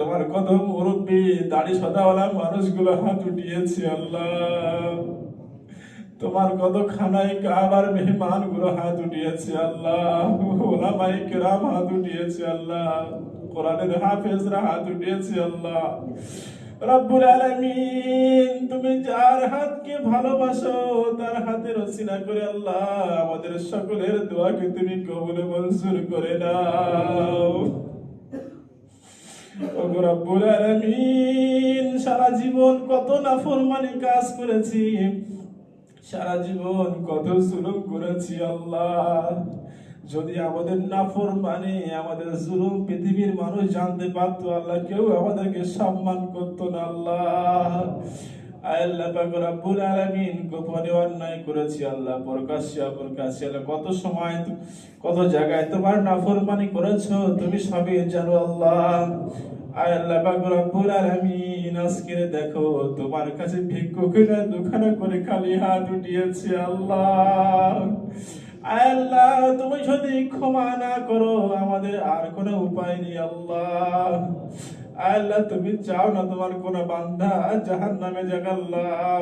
তোমার কত মুরব্বী দাড়ি সাদাওয়ালা মানুষগুলো হাত উঠিয়েছে আল্লাহ। তোমার কত খানায় কাবার মেহমান গুলো হাত উঠিয়েছে আল্লাহ। ওলামায়ে কেরাম হাত উঠিয়েছে আল্লাহ। কোরআনের হাফেজরা হাত উঠিয়েছে আল্লাহ। রব্বুল আলামিন, তুমি যার হাতকে ভালোবাসো তার হাতের ওসিলা করে আল্লাহ আমাদের সকলের দোয়াকে তুমি কবুল মঞ্জুর করে নাও। ওগো রব্বুল আলামিন, সারা জীবন কত নাফরমানি কাজ করেছি, সারা জীবন কত জুলুম করেছি আল্লাহ। যদি আমাদের নাফরমানি, আমাদের জুলুম পৃথিবীর মানুষ জানতে পারতো আল্লাহ, কেউ আমাদেরকে সম্মান করতো না আল্লাহ। আল্লাহ পাক রব্বুল আলামিন, গোপনে অন্যায় করেছি আল্লাহ, প্রকাশ্যে অপ্রকাশ্যে আল্লাহ, কত সময় কত জায়গায় তোমার নাফরমানি করেছো তুমি সবই জানো আল্লাহ। আল্লাহ পাক রব্বুল আলামিন, আজকে দেখো তোমার কাছে ভিক্ষুকেরা দুখানা করে খালি হাত উঠিয়েছে আল্লাহ। আল্লাহ, তুমি যদি ক্ষমা না করো আমাদের আর কোনো উপায় নেই আল্লাহ। আল্লাহ, তুমি চাও না তোমার কোন বান্দা জাহান্নামে যাক আল্লাহ।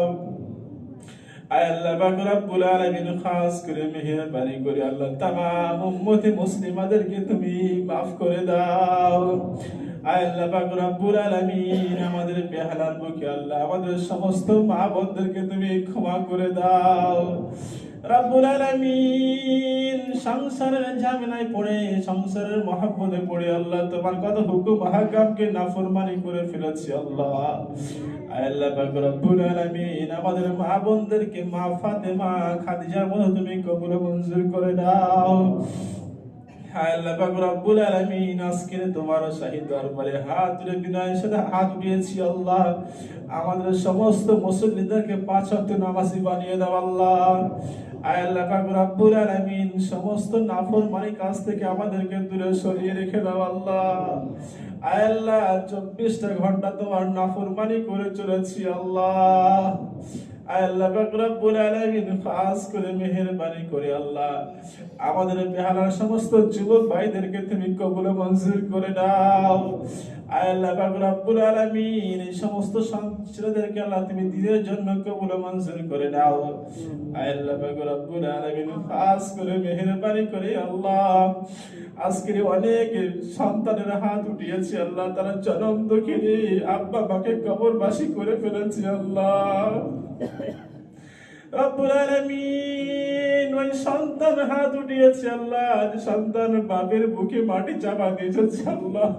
আল্লাহ পাক রব্বুল আলামিন, খাস করে মেহেরবানি করে আল্লাহ তামাম উম্মতে মুসলিমাদেরকে তুমি মাফ করে দাও। আল্লাহ পাক রব্বুল আলামিন, আমাদের বেহালার বুকে আল্লাহ আমাদের সমস্ত মা বোনদেরকে তুমি ক্ষমা করে দাও। রব্বুল আলামিন, সংসারের ঝামেলায় পড়ে, সংসারের মহব্বতে পড়ে আল্লাহ তোমার কত হুকুম আহকামকে নাফরমানি করে ফেলেছি আল্লাহ। আল্লাহ পাক রব্বুল আলামিন, আমাদের মা বোনদেরকে মা ফাতেমা খাদিজার মতো তুমি কবুল মঞ্জুর করে দাও। আল্লাহ পাক রব্বুল আলামিন, আজকে তোমার শাহী দরবারে হাত তুলে বিনয়ের সাথে হাত উঠিয়েছি আল্লাহ। আমাদের সমস্ত মুসল্লিদেরকে পাঁচ ওয়াক্ত নামাজি বানিয়ে দাও আল্লাহ। আল্লাহ পাক রব্বুল আলামিন, সমস্ত নাফরমানি কাজ থেকে আমাদেরকে দূরে সরিয়ে রেখে দাও আল্লাহ। আল্লাহ, 24টা ঘন্টা তোমার নাফরমানি করে চলেছি আল্লাহ। আল্লাহ পাক রব্বুল আলামিন, খাস করে মেহেরবানি করে আল্লাহ আমাদের বেহালার সমস্ত যুবক ভাইদেরকে তুমি কবুল মঞ্জুর করে দাও। আল্লাহ পাক রব্বুল আলামিন, এই সমস্ত ছেলেদেরকে আল্লাহ তুমি দ্বীনের জন্য কবুল মঞ্জুর করে দাও। আল্লাহ পাক রব্বুল আলামিন, খাস করে মেহেরবানি করে আল্লাহ আজকে অনেক সন্তানের হাত উঠিয়েছে আল্লাহ, তারা জনম দুঃখিনী আব্বা মাকে কবরবাসী করে ফেলেছে আল্লাহ। রব্বুল আলামিন, ওই সন্তান হাত উঠিয়েছে আল্লাহ, সন্তান বাপের বুকে মাটি চাপা দিয়েছে আল্লাহ।